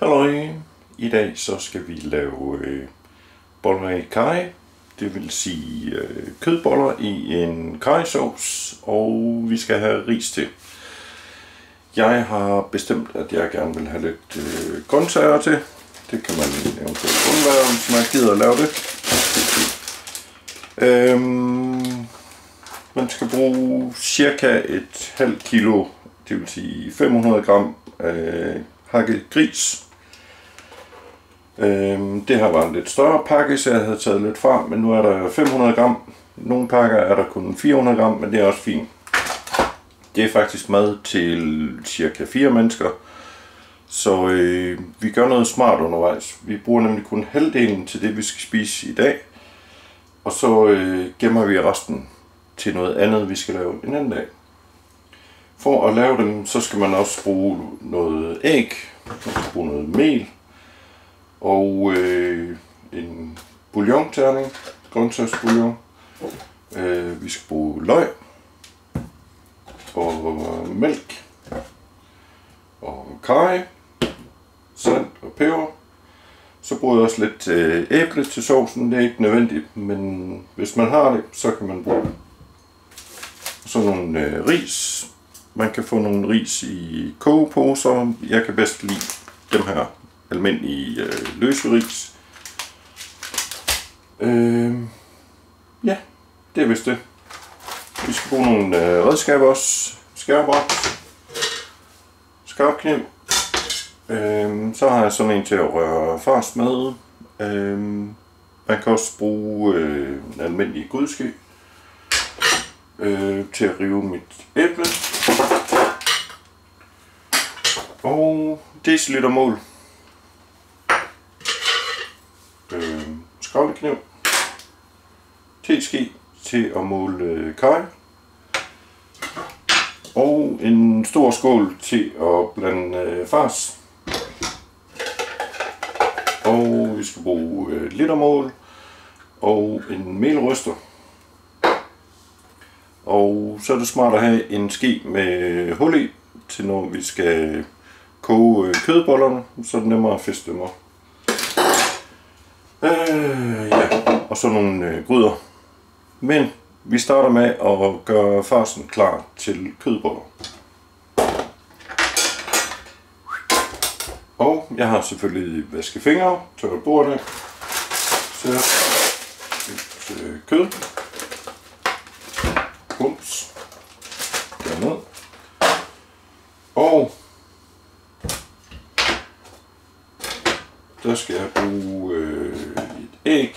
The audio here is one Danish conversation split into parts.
Halløj! I dag så skal vi lave boller i karry, det vil sige kødboller i en karrysauce, og vi skal have ris til. Jeg har bestemt, at jeg gerne vil have lidt grøntsager til. Det kan man eventuelt undvære, hvis man gider at lave det. Man skal bruge cirka et halvt kilo, det vil sige 500 gram hakket gris. Det her var en lidt større pakke, så jeg havde taget lidt fra, men nu er der 500 gram. Nogle pakker er der kun 400 gram, men det er også fint. Det er faktisk mad til cirka 4 mennesker, så vi gør noget smart undervejs. Vi bruger nemlig kun halvdelen til det, vi skal spise i dag, og så gemmer vi resten til noget andet, vi skal lave en anden dag. For at lave dem, så skal man også bruge noget æg, man skal bruge noget mel, og en bouillonterning, grøntsagsbouillon. Vi skal bruge løg og mælk og karry, salt og peber. Så bruger jeg også lidt æble til sovsen. Det er ikke nødvendigt, men hvis man har det, så kan man bruge det. Så nogle ris. Man kan få nogle ris i kogeposer. Jeg kan bedst lide dem her almindelige løse ris. Ja, det er vist det. Vi skal bruge nogle redskaber også. Skærebræt, skarpkniv. Så har jeg sådan en til at røre fars med. Man kan også bruge en almindelig grydeske til at rive mit æble. Og decilitermål. Skravlekniv. Teske til at måle karry. Og en stor skål til at blande fars. Og vi skal bruge litermål og en melryster. Og så er det smart at have en ske med hul i, til når vi skal koge kødbollerne, så er det nemmere at fiske dem op. Ja, og så nogle gryder. Men vi starter med at gøre farsen klar til kødboller. Og jeg har selvfølgelig vasket fingre, tørret bordet af. Så jeg tager et kød. Bums. Derned. Og der skal jeg bruge et æg.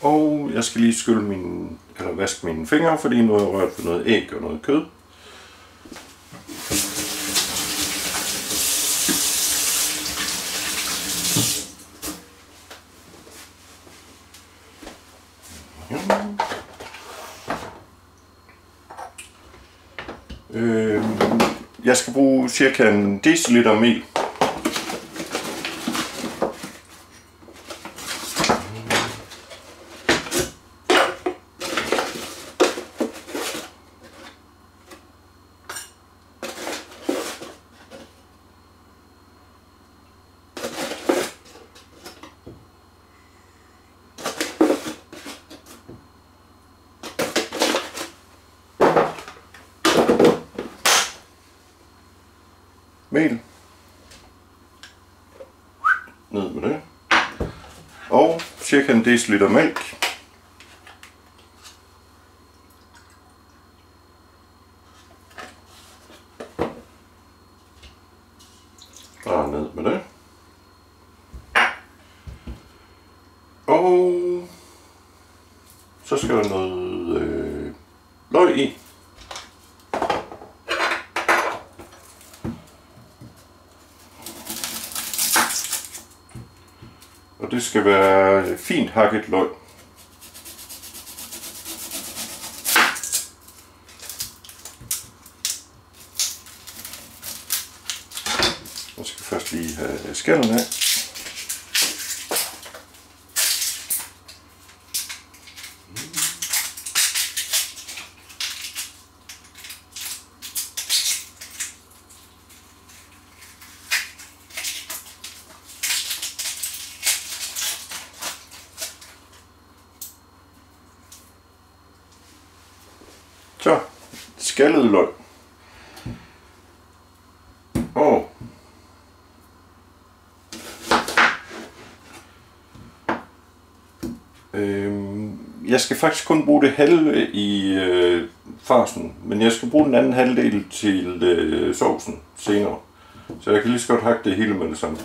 Og jeg skal lige vaske mine fingre, fordi nu har jeg rørt ved noget æg og noget kød. Jeg skal bruge cirka en deciliter mel. Mel. Ned med det. Og cirka en deciliter mælk. Og ned med det. Og så skal der noget løg i. Og det skal være fint hakket løg. Jeg skal først lige have skallen af. Så, skallet løg. Og jeg skal faktisk kun bruge det halve i farsen, men jeg skal bruge den anden halvdel til sovsen senere. Så jeg kan lige så godt hakke det hele med det samme.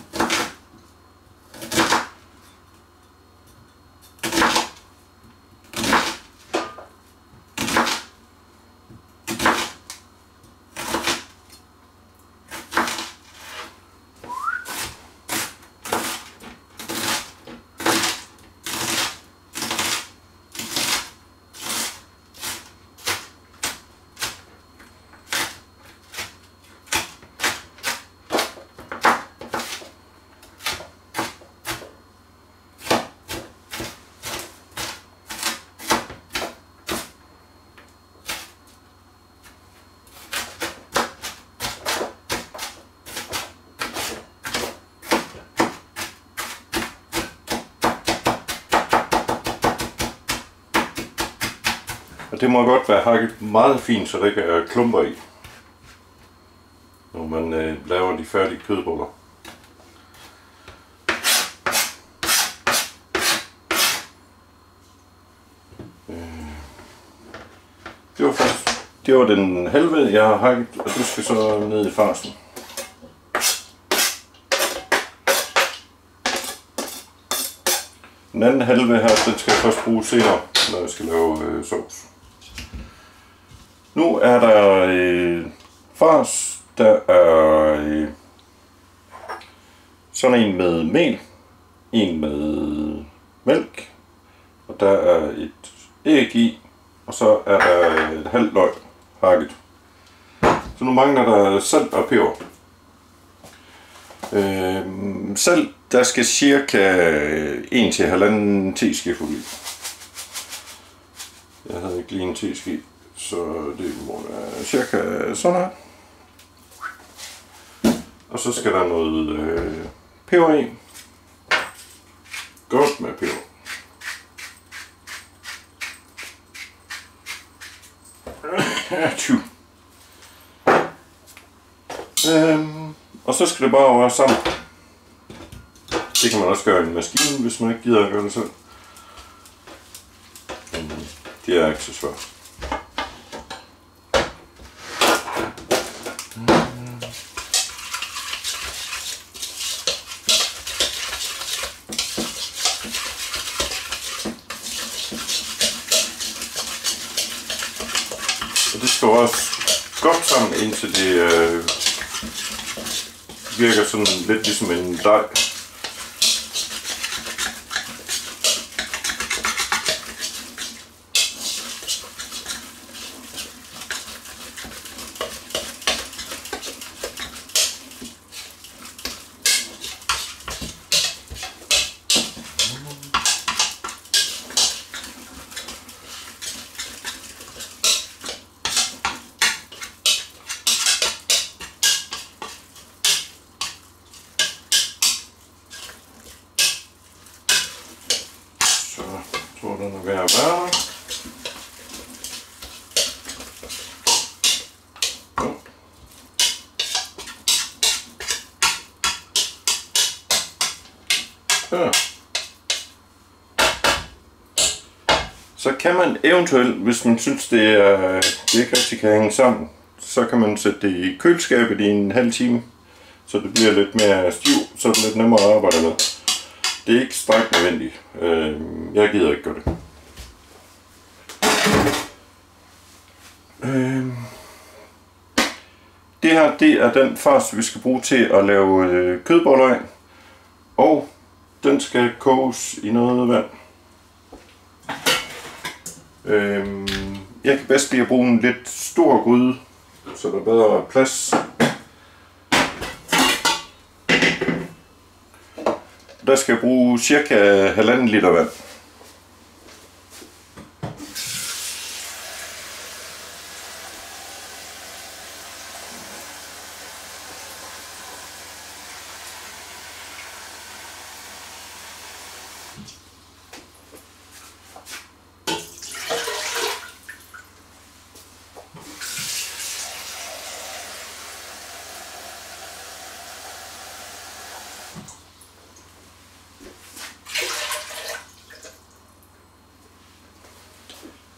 Og det må godt være hakket meget fint, så der ikke er klumper i, når man laver de færdige kødboller. Det var den halve, jeg har hakket, og det skal så ned i farsen. Den anden halve her, den skal jeg først bruge senere, når jeg skal lave sovs. Nu er der fars, der er sådan en med mel, en med mælk, og der er et æg i, og så er der et halvt løg hakket. Så nu mangler der salt og peber. Salt, der skal cirka 1-1,5 teskefuld i. Jeg havde ikke lige en teske, så det må være cirka sådan her. Og så skal der noget peber i. Godt med peber. Og så skal det bare være sammen. Det kan man også gøre i en maskine, hvis man ikke gider at gøre det selv. Det er ikke så svært. Og det skal også godt sammen, indtil det virker sådan lidt ligesom en dej. Så tror den er ved at være. Ja. Så kan man eventuelt, hvis man synes det ikke rigtig kan hænge sammen, så kan man sætte det i køleskabet i en halv time, så det bliver lidt mere stiv, så det er lidt nemmere at arbejde med. Det er ikke strengt nødvendigt. Jeg gider ikke gøre det. Det her, det er den fars, vi skal bruge til at lave kødboller af. Og den skal koges i noget vand. Jeg kan bedst lide at bruge en lidt stor gryde, så der bedre er plads. Der skal jeg bruge cirka 1,5 liter vand.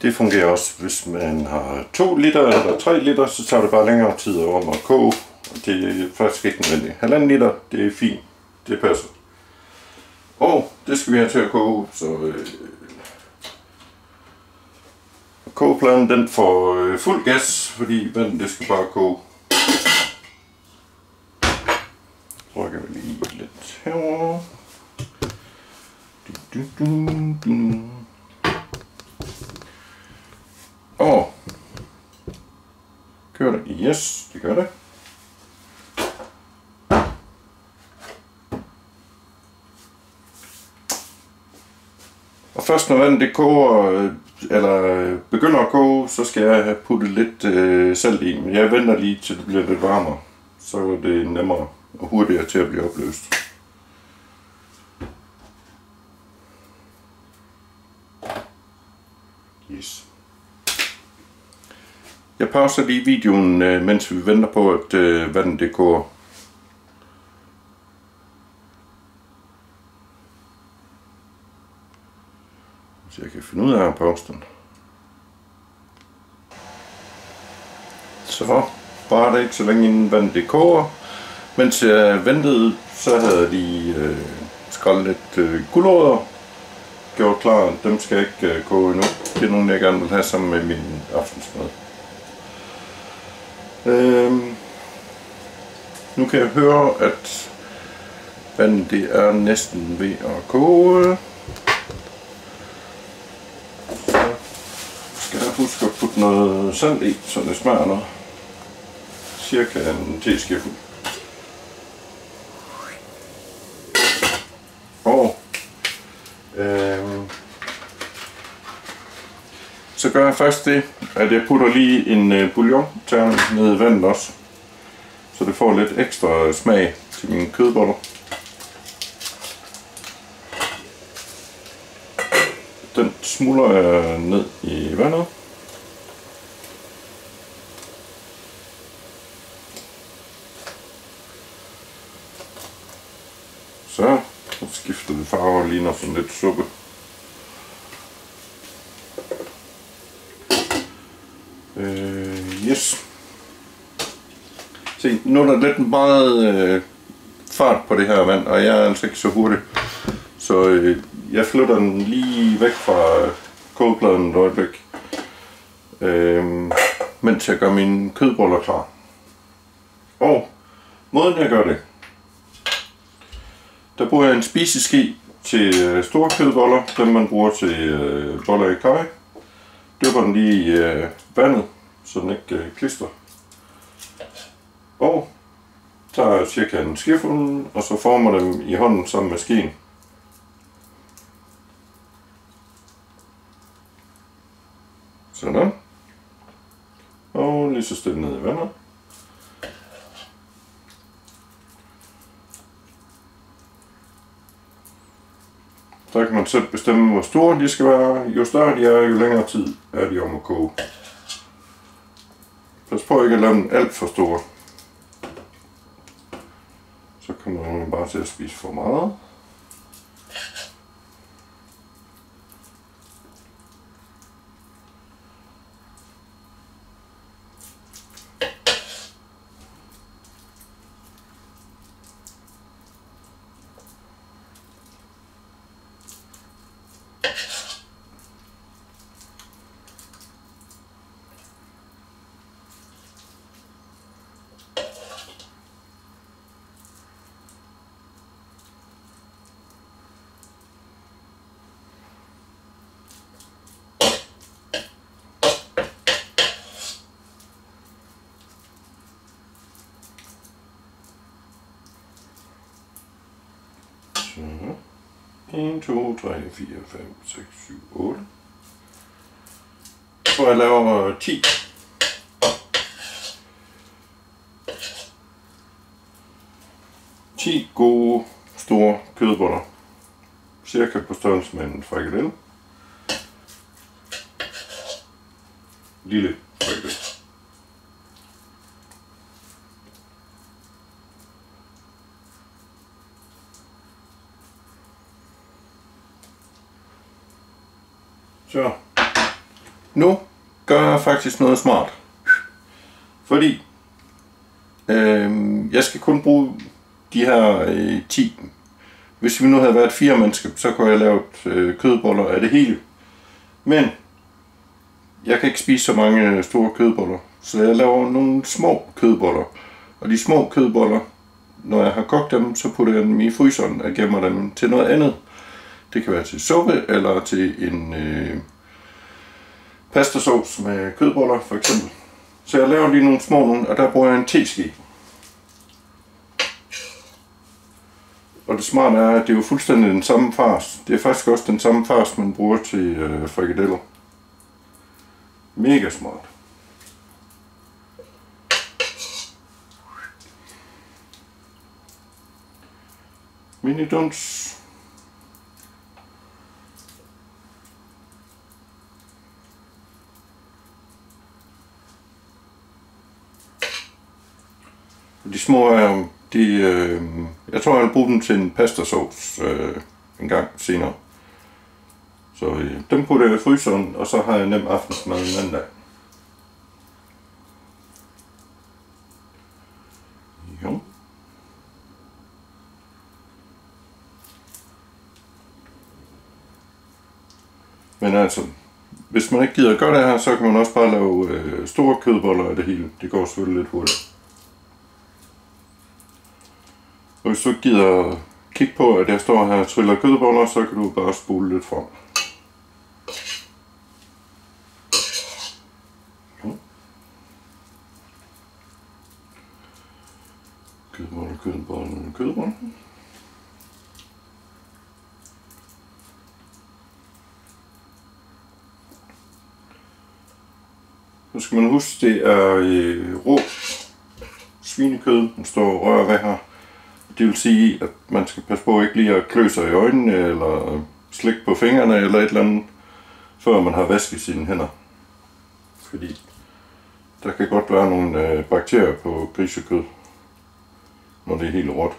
Det fungerer også, hvis man har 2 liter eller 3 liter, så tager det bare længere tid om at koge. Det er faktisk ikke nødvendigt. 1,5 liter, det er fint. Det passer. Og det skal vi have til at koge, så kogepladen den får fuld gas, fordi vandet det skal bare koge. Rykker vi lige lidt herover. Og kører det? Yes, det gør det. Og først når vandet det koger, eller begynder at koge, så skal jeg have puttet lidt salt i. Men jeg venter lige til det bliver lidt varmere, så er det nemmere og hurtigere til at blive opløst. Yes. Jeg pauser lige videoen, mens vi venter på, at vandet det koger. Så jeg kan finde ud af at pause den. Så var det ikke så længe inden vandet det koger. Mens jeg ventede, så havde jeg lige skrællet lidt gulerødder. Gjort klar, dem skal jeg ikke koge endnu. Det er nogle jeg gerne vil have sammen med min aftensmad. Nu kan jeg høre, at vandet det er næsten ved at koge. Så skal jeg huske at putte noget salt i, så det smager noget. Cirka en teskefuld. Og så gør jeg først det, at jeg putter lige en bouillon-tærning ned i vandet også, så det får lidt ekstra smag til mine kødboller. Den smuldrer jeg ned i vandet. Så skifter det farve og ligner sådan lidt suppe. Yes. Se, nu er der lidt meget fart på det her vand, og jeg er altså ikke så hurtig. Så jeg flytter den lige væk fra kogepladen et øjeblik, mens jeg gør mine kødboller klar. Og måden jeg gør det, der bruger jeg en spiseske til store kødboller, dem man bruger til boller i kaj. Dypper den lige i vandet, så den ikke klister. Og tager cirka en skefuld, og så former dem i hånden sammen med skeen. Sådan. Og lige så stille ned i vandet. Så kan man selv bestemme, hvor store de skal være. Jo større de er, jo længere tid er de om at koge. Pas på ikke at lave dem alt for store. Så kommer man bare til at spise for meget. Så 1, 2, 3, 4, 5, 6, 7, 8. Så jeg laver 10. Gode store kødboller. Cirka på størrelse med en frikadelle. Lille frikadelle. Så Nu gør jeg faktisk noget smart. Fordi jeg skal kun bruge de her 10. Hvis vi nu havde været 4 mennesker, så kunne jeg lave kødboller af det hele. Men jeg kan ikke spise så mange store kødboller, så jeg laver nogle små kødboller. Og de små kødboller, når jeg har kogt dem, så putter jeg dem i fryseren og gemmer dem til noget andet. Det kan være til suppe eller til en pastasauce med kødboller for eksempel. Så jeg laver lige nogle små nogle, og der bruger jeg en teske. Og det smarte er, at det er jo fuldstændig den samme fars. Det er faktisk også den samme fars, man bruger til frikadeller. Mega smart. Mini-duns. De små er jeg tror jeg vil bruge dem til en pastasauce en gang senere. Så dem putter jeg i fryseren, og så har jeg nem aftensmad en anden dag. Jo. Men altså, hvis man ikke gider gøre det her, så kan man også bare lave store kødboller af det hele. Det går selvfølgelig lidt hurtigt. Og hvis du ikke gider kigge på, at jeg står her og triller kødboller, så kan du bare spole lidt frem. Kødboller, kødboller, kødboller. Så skal man huske, det er rå svinekød, man står og rører ved her. Det vil sige, at man skal passe på ikke lige at klø sig i øjnene, eller slikke på fingrene, eller et eller andet, før man har vasket sine hænder. Fordi der kan godt være nogle bakterier på grisekød, når det er helt råt.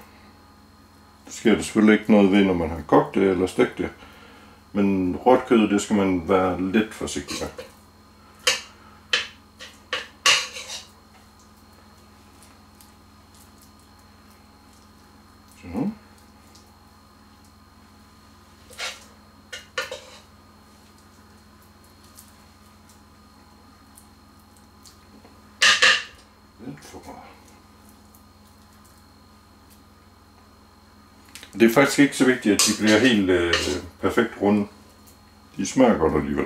Det sker der selvfølgelig ikke noget ved, når man har kogt det eller stegt det. Men råt kød, det skal man være lidt forsigtig med. Det er faktisk ikke så vigtigt, at de bliver helt perfekt runde. De smager godt alligevel.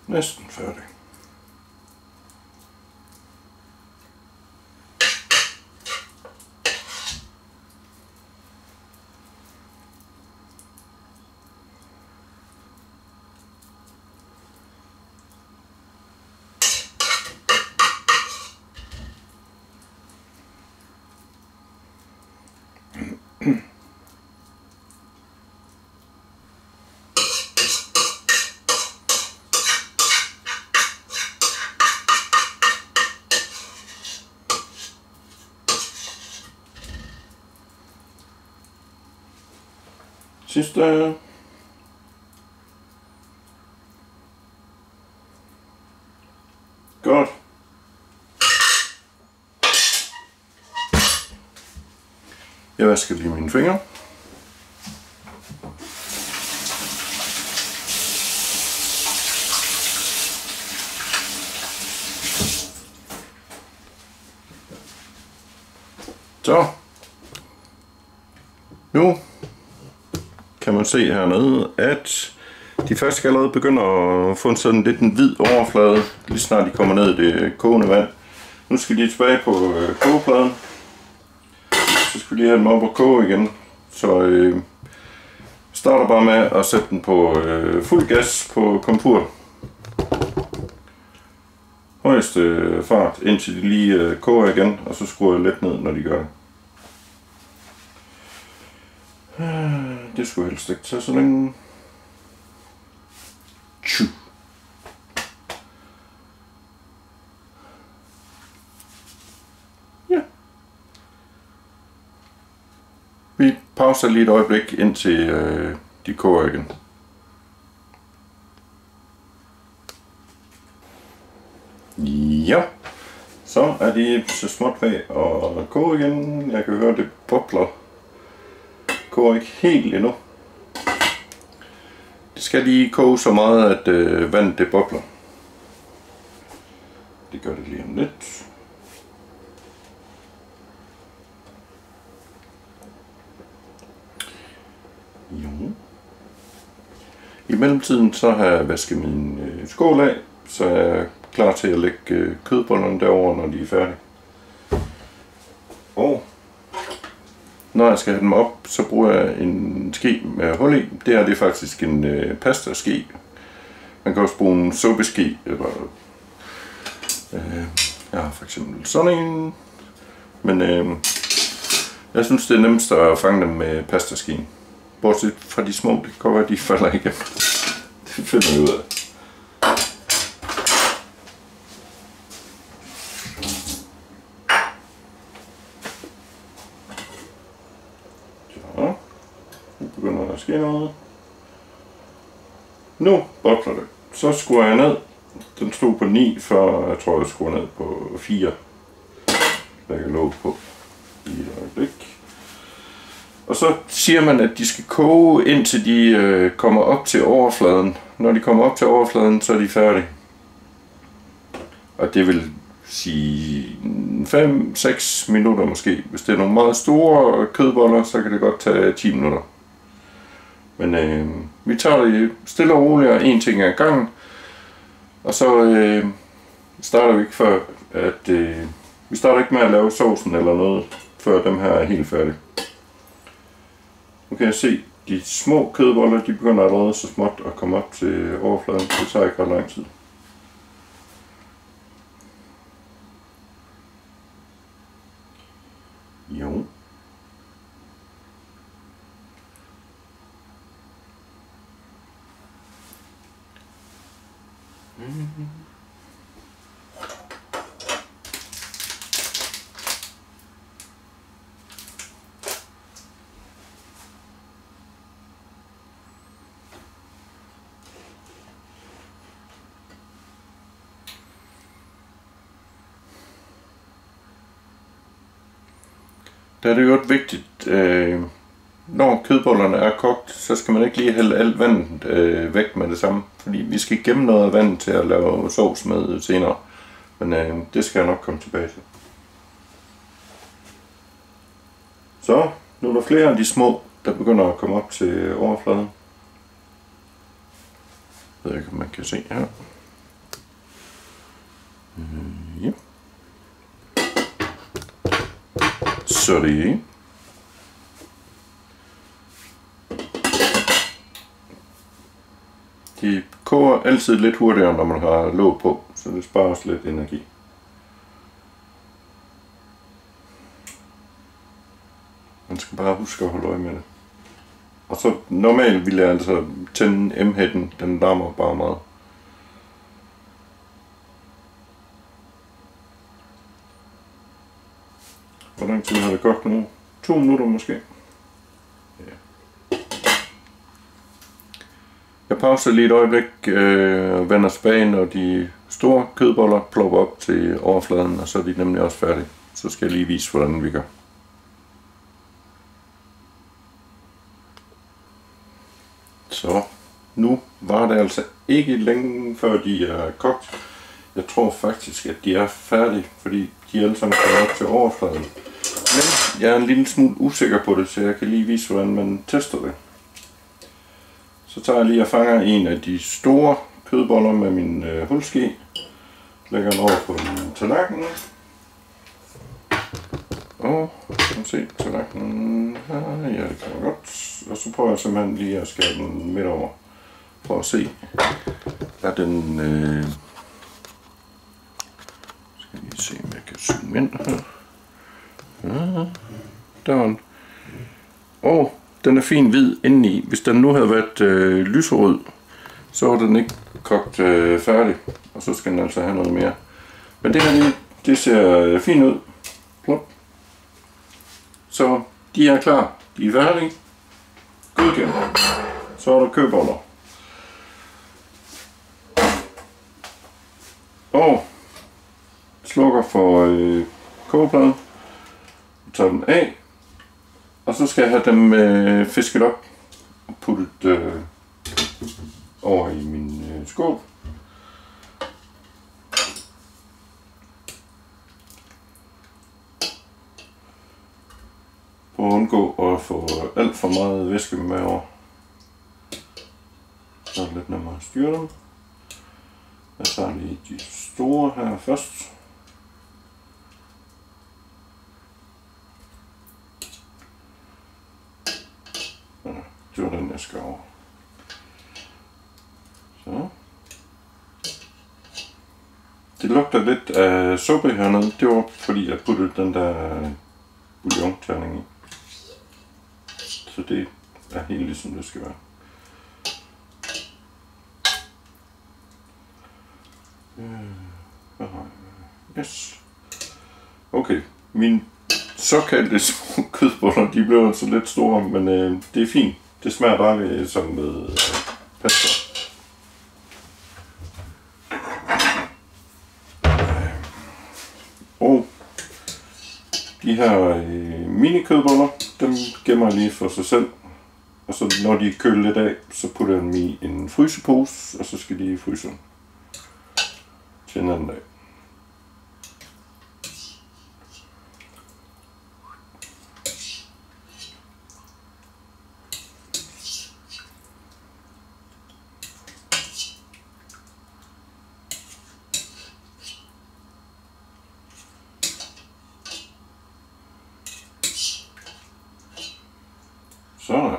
Næsten færdig. Sidste. Godt. Jeg vasker lige mine fingre. Så. Nu kan man se hernede, at de først skal allerede begynde at få sådan lidt en hvid overflade, lige snart de kommer ned i det kogende vand. Nu skal de tilbage på kogepladen. Så skal vi lige have dem op og koge igen. Så starter bare med at sætte den på fuld gas på komfur. Højeste fart, indtil de lige koger igen, og så skruer jeg lidt ned, når de gør det. Det skulle helst ikke tage så længe. Tju. pauser lige et øjeblik, indtil de koger igen. Ja, så er de så småt ved at koge igen. Jeg kan høre, det bobler. Koger ikke helt endnu. Det skal lige koge så meget, at vandet det bobler. Det gør det lige om lidt. Jo. I mellemtiden så har jeg vasket min skål af, så er jeg klar til at lægge kødbollerne derover, når de er færdige. Og når jeg skal have dem op, så bruger jeg en ske med hul i. Det er faktisk en pastaske. Man kan også bruge en suppeske, eller jeg har for eksempel sådan en. Men jeg synes det er nemmest at fange dem med pastaskeen. Bortset fra de små, det kan godt være, de falder igennem. Det finder vi ud af. Nu begynder der at ske noget. Nu bobler det. Så skruer jeg ned. Den stod på 9, før jeg tror jeg skruer ned på 4. Der kan låge på i et øjeblik. Og så siger man, at de skal koge indtil de kommer op til overfladen. Når de kommer op til overfladen, så er de færdige. Og det vil sige 5-6 minutter måske. Hvis det er nogle meget store kødboller, så kan det godt tage 10 minutter. Men vi tager det stille og roligt og en ting ad gangen. Og så starter vi ikke før, at vi starter ikke med at lave sovsen eller noget, før dem her er helt færdige. Nu kan jeg se, de små kødboller, de begynder allerede så småt at komme op til overfladen. Det tager ikke ret lang tid. Jo. Der er det jo vigtigt, når kødbollerne er kogt, så skal man ikke lige hælde alt vandet væk med det samme. Fordi vi skal gemme noget af vandet til at lave sovs med senere. Men det skal jeg nok komme tilbage til. Så, nu er der flere af de små, der begynder at komme op til overfladen. Jeg ved ikke, om man kan se her. Ja. Så det er. De koger altid lidt hurtigere, når man har låg på, så det sparer også lidt energi. Man skal bare huske at holde øje med det. Og så normalt vil jeg altså tænde M-hætten, den larmer bare meget. Hvor lang tid har det kogt nu? 2 minutter måske. Ja. Jeg pauser lige et øjeblik og vender tilbage, når de store kødboller plopper op til overfladen, og så er de nemlig også færdige. Så skal jeg lige vise, hvordan vi gør. Så nu var det altså ikke længe før de er kogt. Jeg tror faktisk, at de er færdige, fordi de alle sammen kommer op til overfladen. Men jeg er en lille smule usikker på det, så jeg kan lige vise, hvordan man tester det. Så tager jeg lige og fanger en af de store kødboller med min hulske. Lægger den over på en tallerken. Og kan man se tallerkenen her. Ja, det kan man godt. Og så prøver jeg simpelthen lige at skære den midt over. For at se, hvad den... Skal lige se, om jeg kan zoome ind her. Ja, der er den. Og den er fin hvid indeni. Hvis den nu havde været lyserød, så var den ikke kogt færdig. Og så skal den altså have noget mere. Men det her lige, det ser fint ud. Plop. Så de er klar. De er færdige. Godkendt. Så er der kødboller. Og slukker for kogepladen. Tager dem af. Og så skal jeg have dem fisket op og puttet over i min skål. For at undgå at få alt for meget væske med over. Så er det lidt nemmere at styre dem. Jeg tager lige de store her først. Ja, det var den jeg skal over. Så. Det lugter lidt af suppe hernede. Det var fordi jeg puttede den der bouillon-terning i. Så det er helt ligesom det skal være. Yes. Okay, mine såkaldte små kødboller, de blev altså lidt store, men det er fint. Det smager dejligt som med pasta. Og de her mini kødboller, dem gemmer jeg lige for sig selv. Og så når de er kølet lidt af, så putter jeg dem i en frysepose, og så skal de i fryseren til en anden dag. Sådan.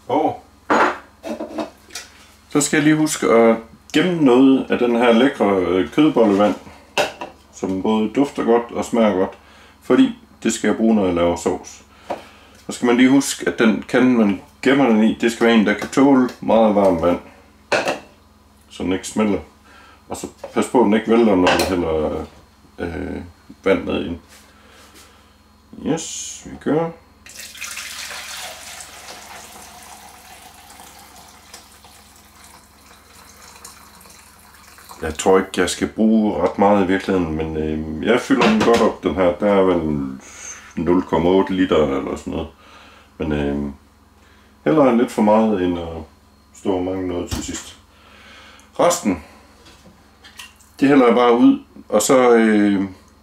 Og så skal jeg lige huske at gemme noget af den her lækre kødbollevand, som både dufter godt og smager godt, fordi det skal jeg bruge, når jeg laver sovs. Så skal man lige huske, at den kande, man gemmer den i, det skal være en, der kan tåle meget varmt vand, så den ikke smelter. Og så pas på, at den ikke vælter, når du hælder vand med ind. Yes, vi gør. Jeg tror ikke, jeg skal bruge ret meget i virkeligheden, men jeg fylder den godt op, den her. Der er vel 0,8 liter eller sådan noget. Men hellere lidt for meget, end at stå og mangle noget til sidst. Resten, det hælder jeg bare ud, og så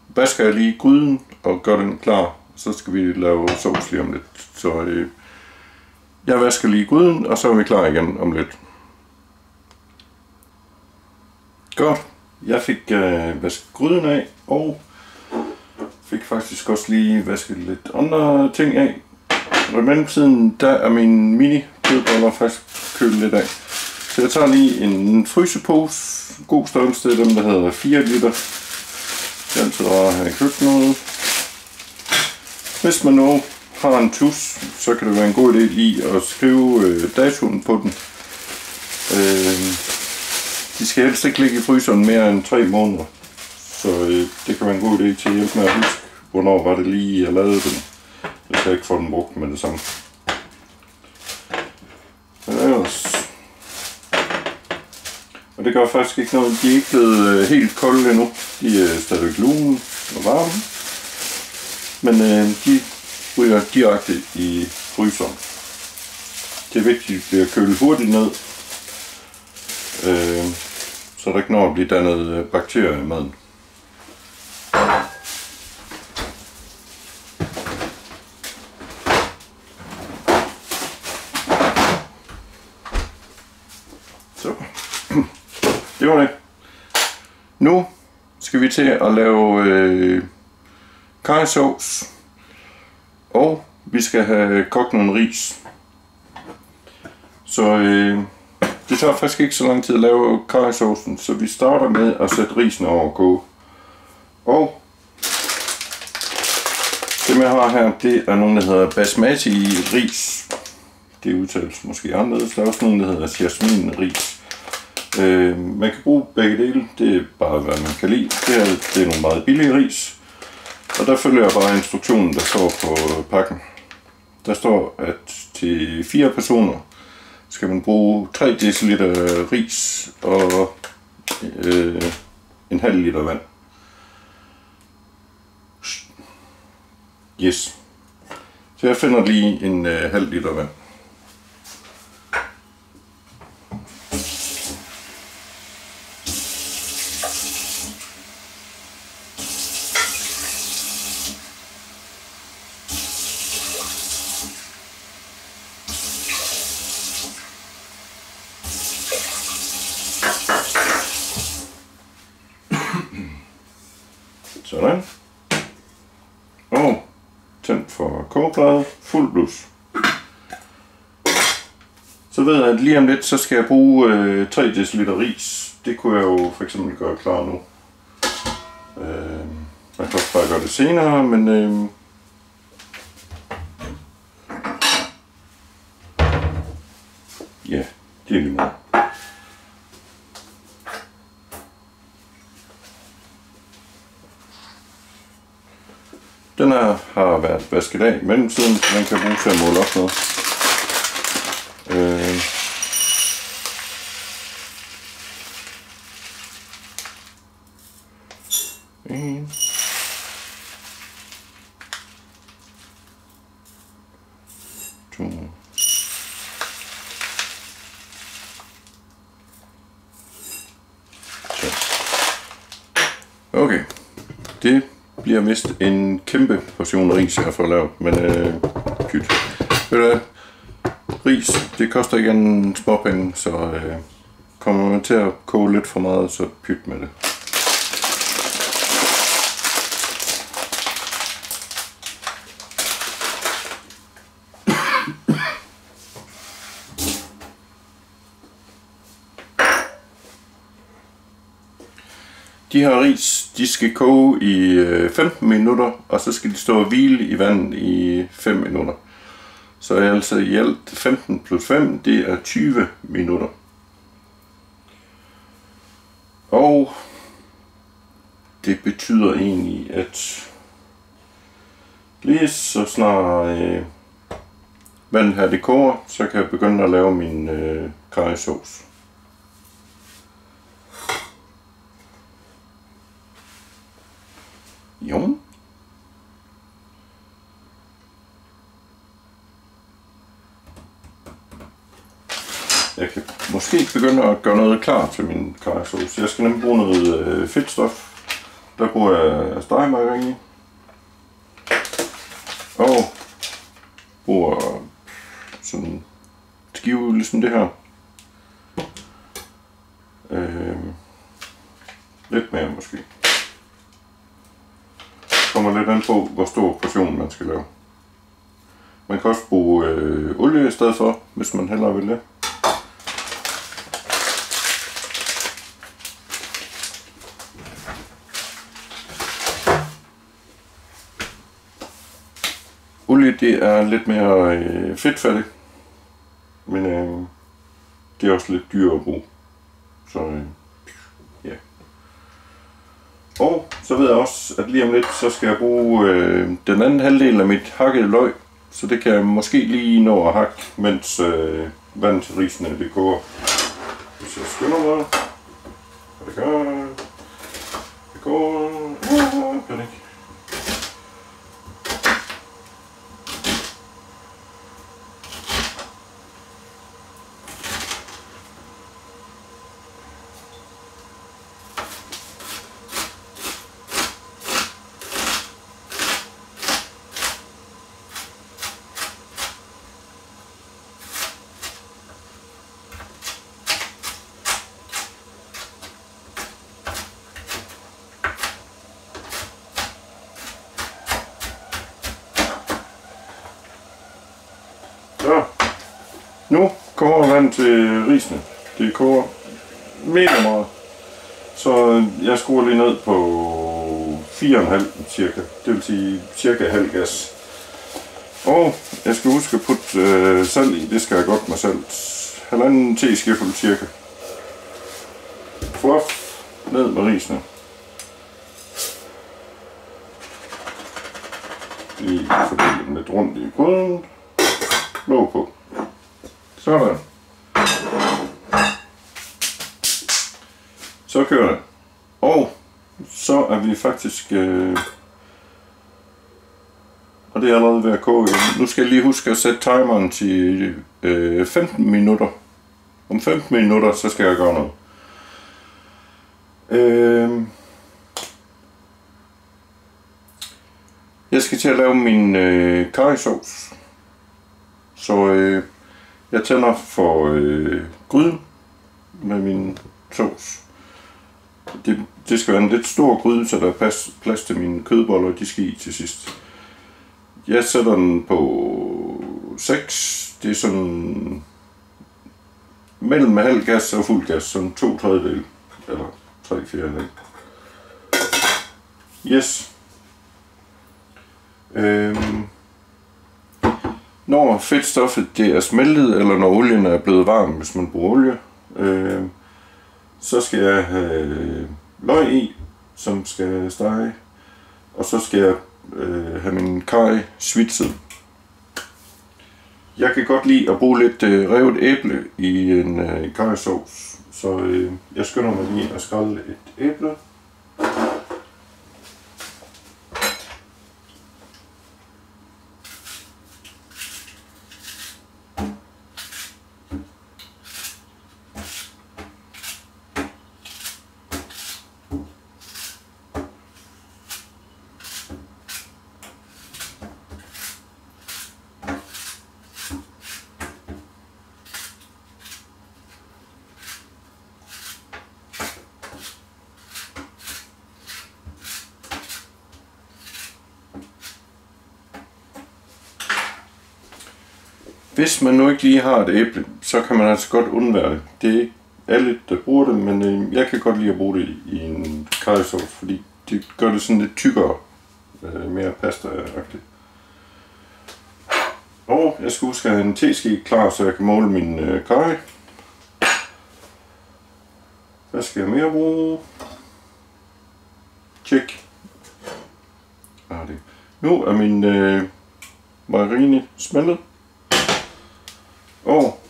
vasker jeg lige gryden og gør den klar. Så skal vi lave sovs lige om lidt. Så jeg vasker lige gryden, og så er vi klar igen om lidt. Godt. Jeg fik vasket gryden af, og fik faktisk også lige vasket lidt andre ting af. Og i mellemtiden, der er min mini kødboller faktisk kølet lidt af. Så jeg tager lige en frysepose, god størrelse, dem der hedder 4 liter. Det er altid rart at have i køkkenet. Hvis man nu har en tus, så kan det være en god idé lige at skrive datoen på den. De skal helst ikke ligge i fryseren mere end 3 måneder. Så det kan være en god idé til at hjælpe med at huske, hvornår var det lige jeg lavede den. Hvis jeg ikke får den brugt med det samme. Og det gør faktisk ikke noget. De er ikke blevet helt kolde endnu. De er stadig lune og varme. Men de ryger direkte i fryseren. Det er vigtigt, at de bliver kølet hurtigt ned. Så der ikke når at blive dannet bakterier i maden. Så. Det var det. Nu skal vi til at lave karrysovs, og vi skal have kogt nogle ris. Så det tager faktisk ikke så lang tid at lave karrysovsen, så vi starter med at sætte risen over at koge. Og det jeg har her, det er nogle der hedder basmati ris. Det udtales måske anderledes. Der er også nogle der hedder jasmin ris. Man kan bruge begge dele, det er bare hvad man kan lide. Det er nogle meget billige ris, Og der følger jeg bare instruktionen, der står på pakken. Der står, at til 4 personer skal man bruge 3 dl ris og en halv liter vand. Yes. Så jeg finder lige en halv liter vand. Sådan. Og tændt for kogeplade, fuld blus. Så ved jeg, at lige om lidt, så skal jeg bruge 3 dl ris. Det kunne jeg jo for eksempel gøre klar nu. Man kan også bare gøre det senere, men ja, det er lige meget. Den her har været vasket af i mellemtiden, så den kan bruge til at måle op med. En. To. Okay, det bliver vist en kæmpe portion ris, jeg får lavet, men pyt. Ved du hvad? Ris, det koster ikke en småpenge, så kommer man til at koge lidt for meget, så pyt med det. De her ris, de skal koge i 15 minutter, og så skal de stå og hvile i vandet i 5 minutter. Så altså i alt 15 plus 5, det er 20 minutter. Og det betyder egentlig, at lige så snart vandet her det koger, så kan jeg begynde at lave min karrysauce. Jo. Jeg kan måske begynde at gøre noget klar til min karrysauce. Jeg skal nemlig bruge noget fedtstof. Der bruger jeg stegemargarin. Og bruger sådan en skive ligesom det her. Lidt mere måske. Kommer lidt an på, hvor stor portion man skal lave. Man kan også bruge olie i stedet for, hvis man hellere vil det. Olie, det er lidt mere fedtfattigt, men det er også lidt dyrere at bruge. Så ja. Og så ved jeg også, at lige om lidt, så skal jeg bruge den anden halvdel af mit hakkede løg. Så det kan jeg måske lige nå at hakke, mens vandet til risene det koger. Hvis jeg skynder mig. Det gør. Det går. Gør det ikke. Så, nu koger vandet til risene. Det koger mega meget. Så jeg skruer lige ned på 4,5 cirka. Det vil sige cirka halv gas. Og jeg skal huske at putte salt i. Det skal jeg godt med salt. 1,5 teskefuld cirka. Fluff ned med risene. Lige fordele dem lidt rundt i gryden. Låg på. Sådan. Så kører det. Og så er vi faktisk... og det er allerede ved at koge. Nu skal jeg lige huske at sætte timeren til 15 minutter. Om 15 minutter, så skal jeg gøre noget. Jeg skal til at lave min karrysauce. Så jeg tænder for gryden med min sauce. Det skal være en lidt stor gryde, så der er plads til mine kødboller, de skal i til sidst. Jeg sætter den på 6. Det er sådan mellem halv gas og fuld gas, sådan 2/3 eller 3/4. Yes. Når fedtstoffet det er smeltet, eller når olien er blevet varm, hvis man bruger olie, så skal jeg have løg i, som skal stege, og så skal jeg have min karry svitset. Jeg kan godt lide at bruge lidt revet æble i en karrysauce, så jeg skynder mig lige at skrælle et æble. Hvis man nu ikke lige har et æble, så kan man altså godt undvære det. Det er ikke alle, der bruger det, men jeg kan godt lide at bruge det i en karrysauce, fordi det gør det sådan lidt tykkere, mere pasta-agtigt. Og jeg skal huske at have en teske klar, så jeg kan måle min karry. Hvad skal jeg mere bruge? Tjek. Nu er min margarine smeltet. Og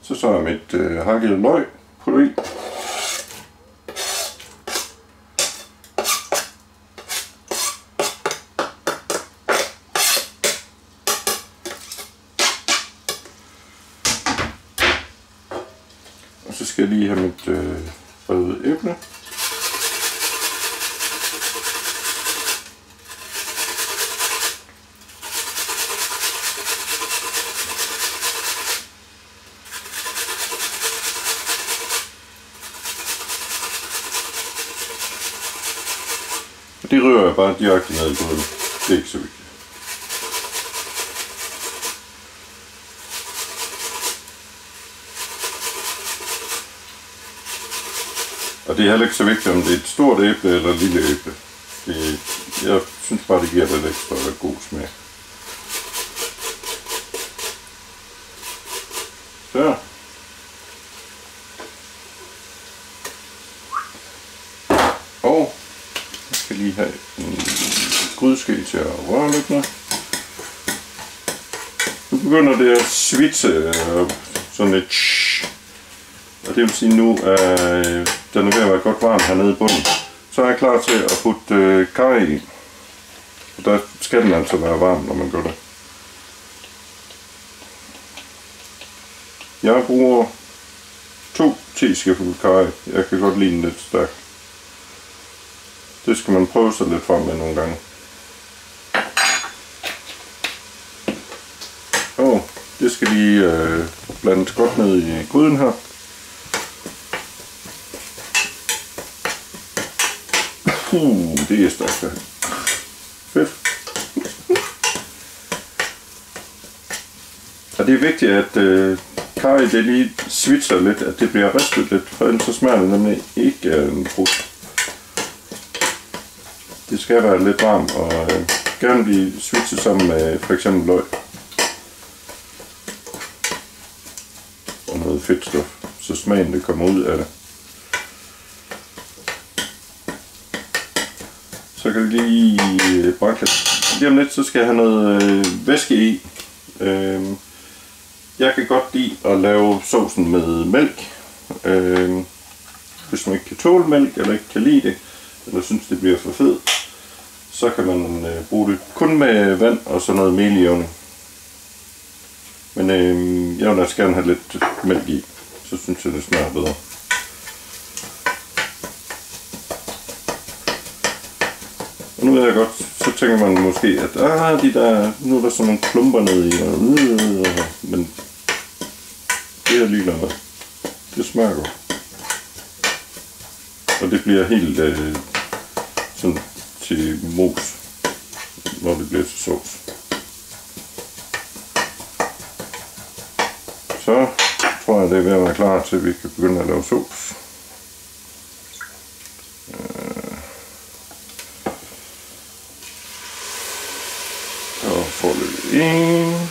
så er mit hakket løg på det i. Og så skal jeg lige have mit røde æble. Det rører jeg bare direkte ned i gryden. Det er ikke så vigtigt. Og det er heller ikke så vigtigt, om det er et stort æble eller et lille æble. Jeg synes bare, det giver lidt ekstra god smag. Så. Og jeg skal lige have en grydeske til at røre lidt med. Nu begynder det at svitse sådan lidt. Og det vil sige, nu er den ved at være godt varm hernede i bunden. Så er jeg klar til at putte karry i. Og der skal den altså være varm, når man gør det. Jeg bruger 2 teskefulde karry. Jeg kan godt lide den lidt stærk. Det skal man prøve sig lidt frem med nogle gange. Og det skal lige blandes godt ned i gryden her. Det er stærkt det her. Fedt. Og det er vigtigt, at karry det lige svitser lidt, at det bliver ristet lidt, for ellers så smager det nemlig ikke af en brud. Det skal være lidt varmt og gerne blive svitset sammen med for eksempel løg og noget fedtstof, så smagen det kommer ud af det. Så Så kan vi lige brække lidt. Lige om lidt, så skal jeg have noget væske i. Jeg kan godt lide at lave sovsen med mælk. Hvis man ikke kan tåle mælk, eller ikke kan lide det, eller synes det bliver for fedt, så kan man bruge det kun med vand og så noget meljævning. Men jeg vil også gerne have lidt mælk i, så synes jeg det smager bedre. Og nu ved jeg godt, så tænker man måske, at nu er der sådan nogle klumper nede i, men det er ligeglad med. Det smager godt. Og det bliver helt sådan til mos, når det bliver til sovs. Så tror jeg, det er ved at være klar til, at vi kan begynde at lave sovs. Så får vi en.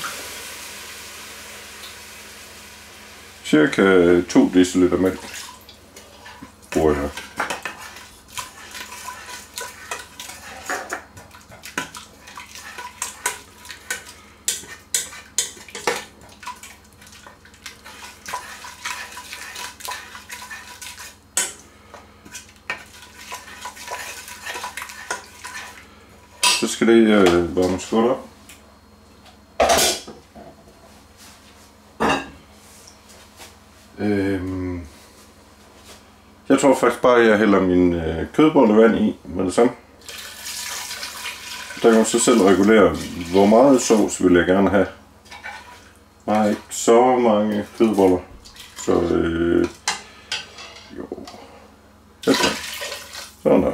Cirka 2 dl mælk bruger jeg. Så skal det varmes godt op. Jeg tror faktisk bare, at jeg hælder min kødbollevand i med det samme. Der kan man så selv regulere, hvor meget sovs vil jeg gerne have. Jeg har ikke så mange kødboller, så jo. Sådan der.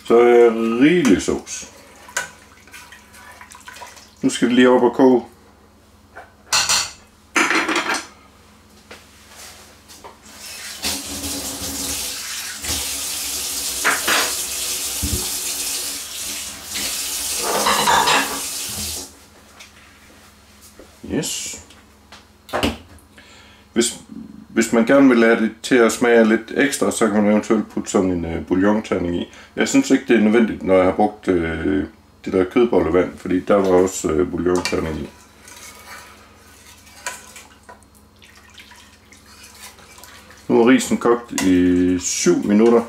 Så er jeg rigelig sovs. Nu skal det lige op og koge. Yes. Hvis man gerne vil lade det til at smage lidt ekstra, så kan man eventuelt putte sådan en bouillonterning i. Jeg synes ikke, det er nødvendigt, når jeg har brugt det der kødbollevand, fordi der var også bouillonterning i. Nu er risen kogt i 7 minutter.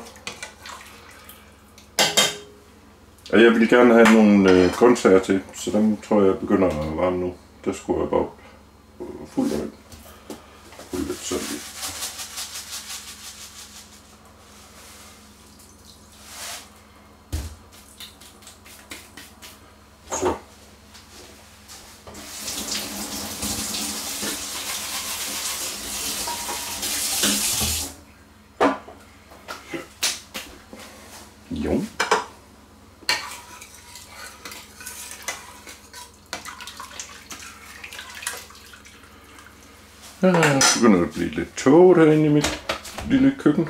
Og jeg vil gerne have nogle grøntsager til, så dem tror jeg begynder at varme nu. Der skruer jeg bare op fuldt af vand. Lidt sådan lidt. Så. Jo. Ja, begynder at blive lidt tåget herinde i mit lille køkken.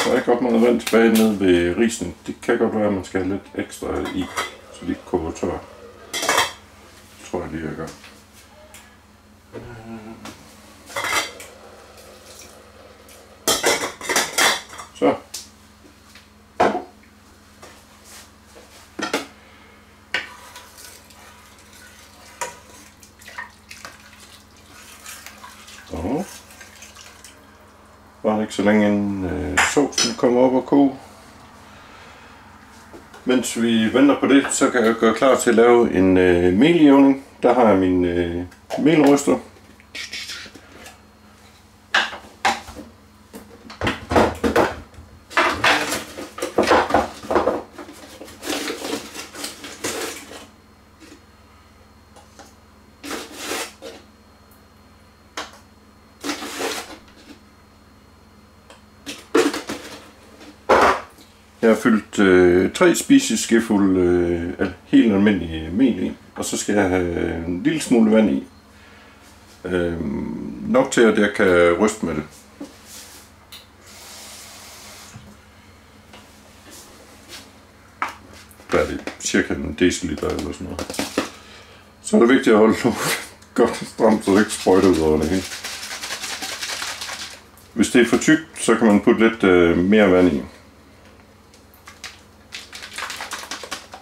Der er ikke godt meget vand tilbage nede ved risen. Det kan godt være, at man skal have lidt ekstra i, så de ikke koger tør. Det tror jeg lige, jeg gør. Så. Og var det ikke så længe inden sovsen kommer op og koge. Mens vi venter på det, så kan jeg gøre klar til at lave en meljævning. Der har jeg min melryster. Jeg har fyldt 3 spiseskefulde helt almindelig mel i, og så skal jeg have en lille smule vand i. Nok til at jeg kan ryste med det. deciliter eller sådan noget. Så er det vigtigt at holde låget godt stramt, så det ikke sprøjter ud over det hele. Hvis det er for tykt, så kan man putte lidt mere vand i.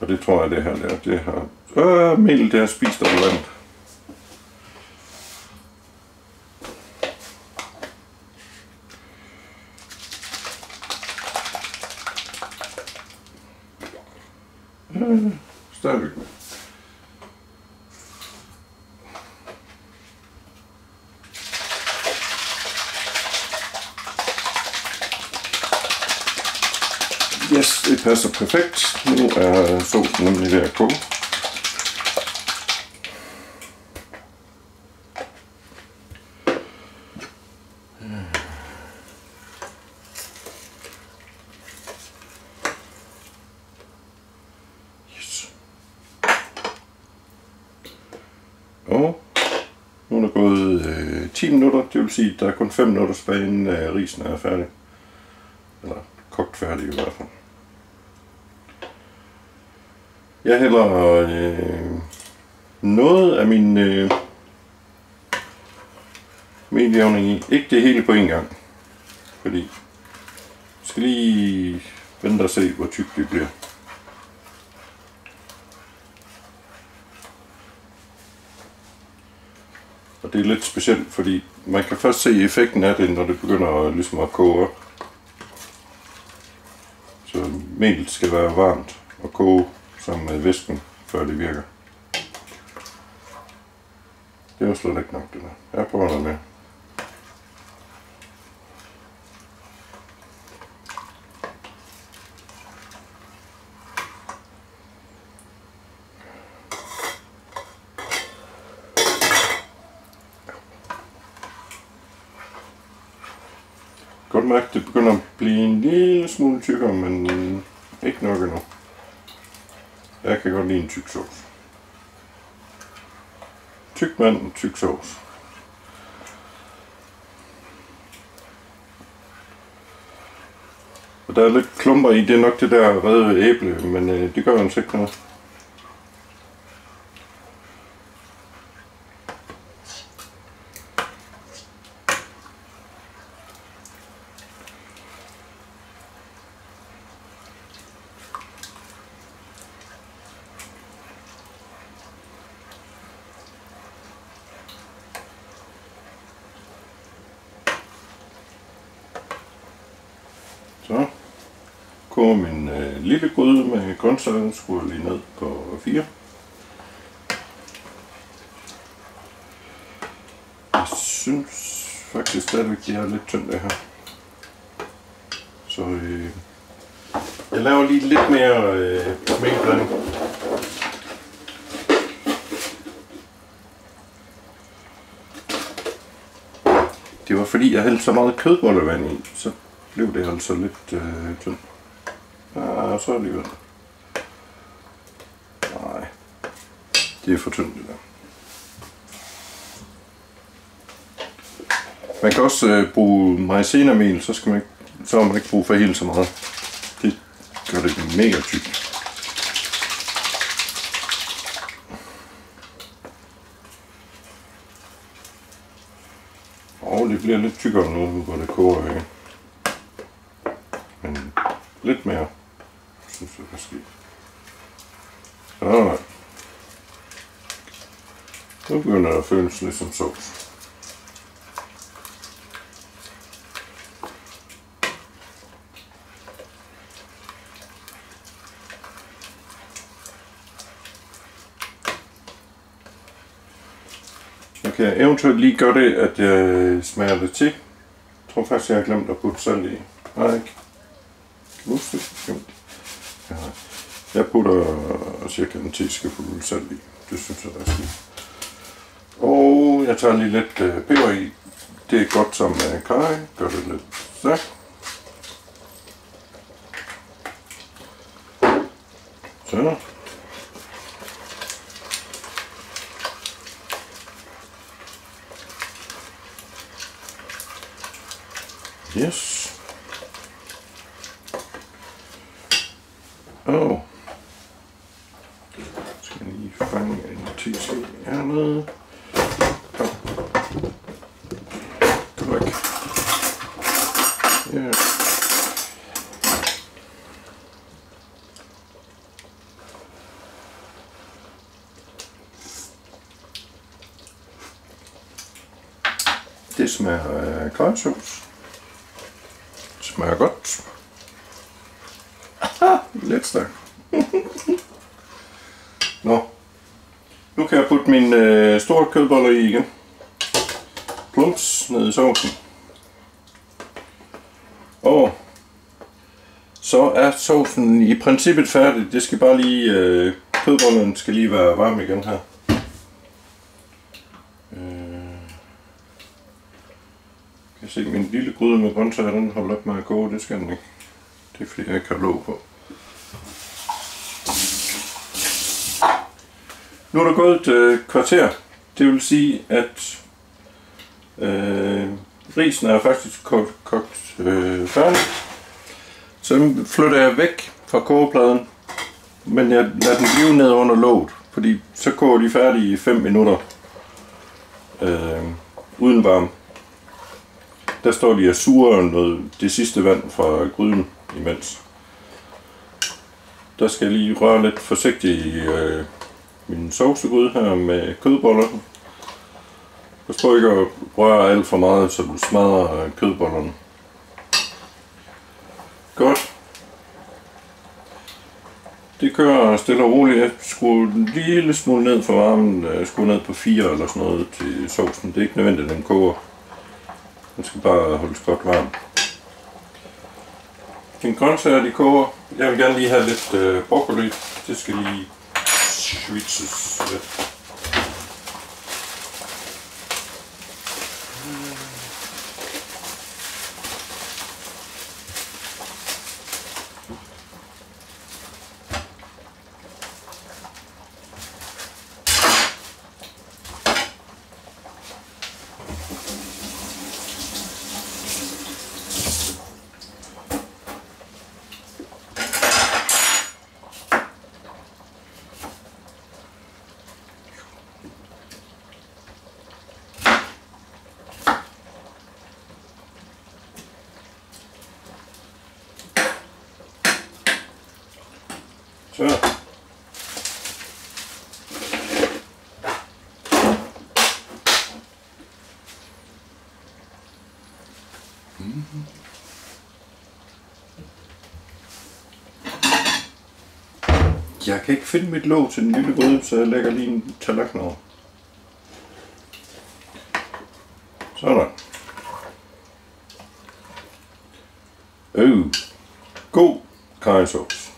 Og det tror jeg, det her der, det har... mel, det har spist over vandet. Stadigvæk med. Yes, det passer perfekt. Nu er såsen nemlig ved at koge. Yes. Og nu er der gået 10 minutter, det vil sige, at der er kun 5 minutter tilbage, inden risen er færdig. Eller kogt færdig i hvert fald. Jeg hælder noget af min meljævning i. Ikke det hele på en gang. Fordi jeg skal lige vente og se, hvor tykt det bliver. Og det er lidt specielt, fordi man kan først se effekten af det, når det begynder ligesom at koge op. Så melet skal være varmt og koge sammen med væsken, før det virker. Det er jo slet ikke nok, det der. Jeg prøver noget mere. Godt mærke, det begynder at blive en lille smule tykkere, men ikke nok endnu. Jeg kan godt lide en tyk sovs. Tyk vand og tyk sovs. Og der er lidt klumper i, det er nok det der røde æble, men det gør altså ikke noget. Så koger min lille gryde med grøntsager, skruer lige ned på 4. Jeg synes faktisk stadigvæk, det er lidt tyndt det her. Så jeg laver lige lidt mere mælkeblanding. Det var fordi jeg hældte så meget kødbollevand i, så blev det altså lidt tyndt. Ja, så alligevel. Nej, det er for tyndt det der. Man kan også bruge maizenamel, så har man ikke brug for helt så meget. Det gør det mega tykt. Og det bliver lidt tykkere nu, hvor det koger ikke. Men lidt mere, synes jeg måske. Sådan. Nu begynder det at føles lidt som sovs. Jeg kan eventuelt lige gøre det, at jeg smager det til. Jeg tror faktisk, jeg har glemt at putte salt i. Nej, ikke. Kan du huske det? Ja. Jeg putter cirka en teskefuld salt i. Det synes jeg, der er skidt. Og jeg tager lige lidt peber i. Det er godt som karry. Gør det lidt stærkt. Så. Yes. Ja. Det smager af karrysauce. Det smager godt. Aha, lidt stærkt. Nå. Nu kan jeg putte mine store kødboller i igen. Plums ned i sovsen. Og så er sovsen i princippet færdig. Det skal bare lige, kødbollerne skal lige være varme igen her. Jeg kan se min lille gryde med grøntsager, den holder op med at koge. Det skal den ikke. Det er fordi jeg ikke har låg på. Nu er der gået et kvarter. Det vil sige, at risen er faktisk kogt færdig. Så flytter jeg væk fra kogepladen, men jeg lader den blive ned under låget, fordi så koger de færdige i 5 minutter uden varme. Der står de og suger noget, det sidste vand fra gryden imens. Der skal jeg lige røre lidt forsigtigt i min sovsegryde her med kødboller. Pas på ikke at røre alt for meget, så du smadrer kødbollerne. Godt. Det kører stille og roligt. Jeg skruer en lille smule ned for varmen. Jeg skruer ned på 4 eller sådan noget til sovsen. Det er ikke nødvendigt, at den koger. Den skal bare holdes godt varm. Mine grøntsager de koger. Jeg vil gerne lige have lidt broccoli. Det skal lige switches lidt. Så. Jeg kan ikke finde mit låg til den lille gryde, så jeg lægger lige en tallerken over. Sådan. God karrysauce.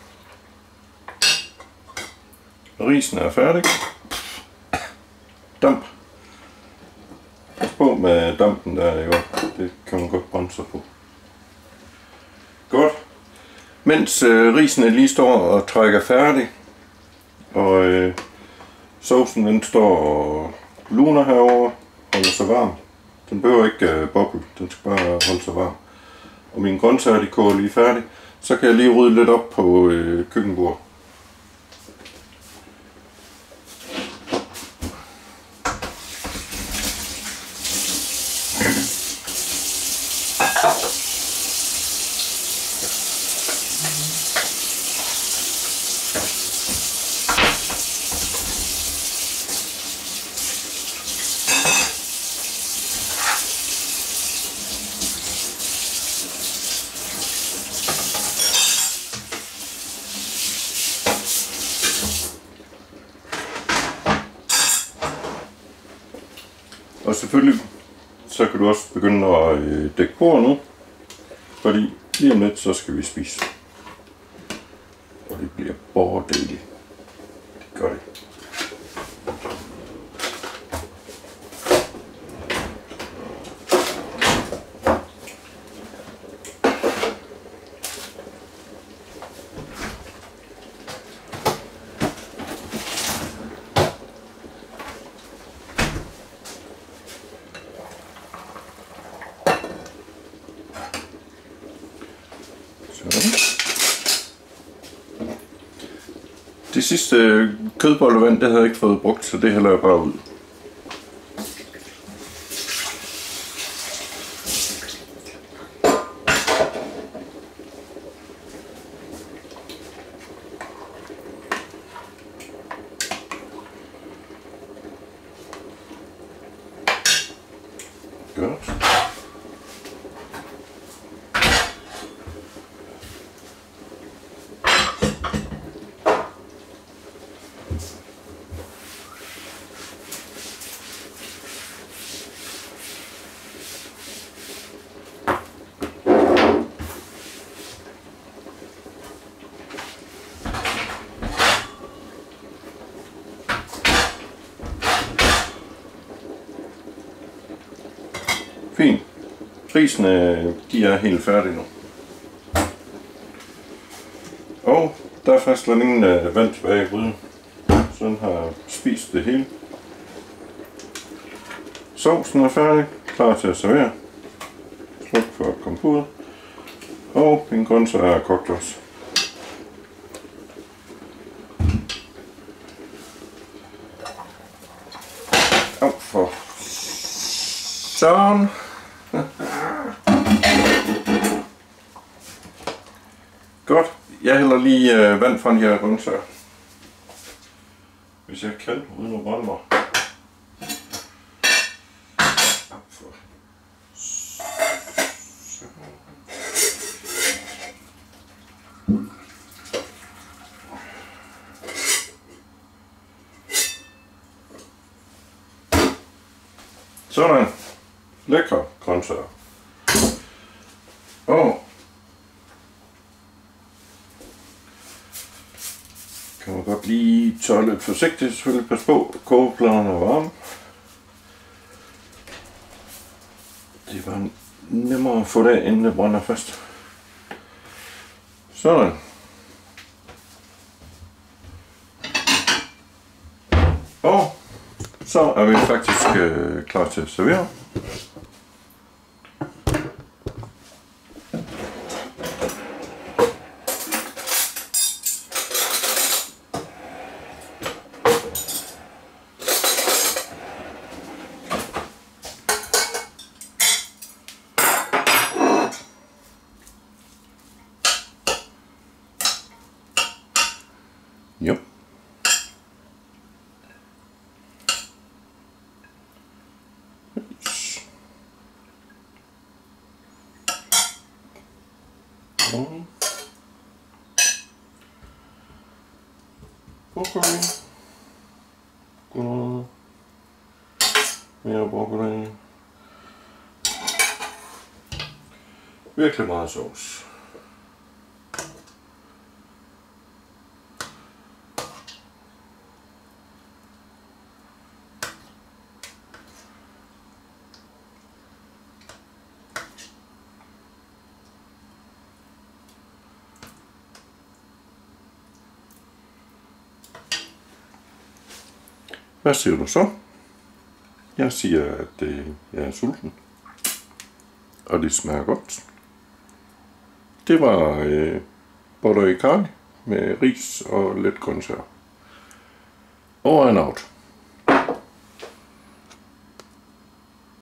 Risen er færdig. Damp. Pas på med dampen der, jo. Det kan man godt brænde sig på. Godt. Mens risen lige står og trækker færdig, og sovsen den står og luner herover, holder sig varm. Den behøver ikke boble, den skal bare holde sig varm. Og mine grøntsager de koger lige færdig. Så kan jeg lige rydde lidt op på køkkenbordet. Og selvfølgelig, så kan du også begynde at dække bord nu, fordi lige om lidt, så skal vi spise. Og det bliver borddele. Det gør det. Det sidste kødbollevand, det havde jeg ikke fået brugt, så det hælder jeg bare ud. Fint. Risene, de er helt færdige nu. Og der er faktisk slet ingen vand tilbage i gryden. Så den har spist det hele. Sovsen er færdig, klar til at servere. Sluk for komfuret. Og min grøntsager er kogt også. For sådan. Godt. Jeg hælder lige vand fra de her grøntsager. Hvis jeg kan, uden at brænde mig. Sådan. Lækre grøntsager. Og kan man godt lige tørre lidt forsigtigt, selvfølgelig pas på, kogepladerne er varme. Det var nemmere at få det, inden det brænder fast. Sådan. Og så er vi faktisk klar til at servere. Jo. Broccoli. Mere broccoli. Virkelig meget sovs. Hvad siger du så? Jeg siger, at jeg er sulten. Og det smager godt. Det var butter i karry med ris og lidt grøntsager. Over and out.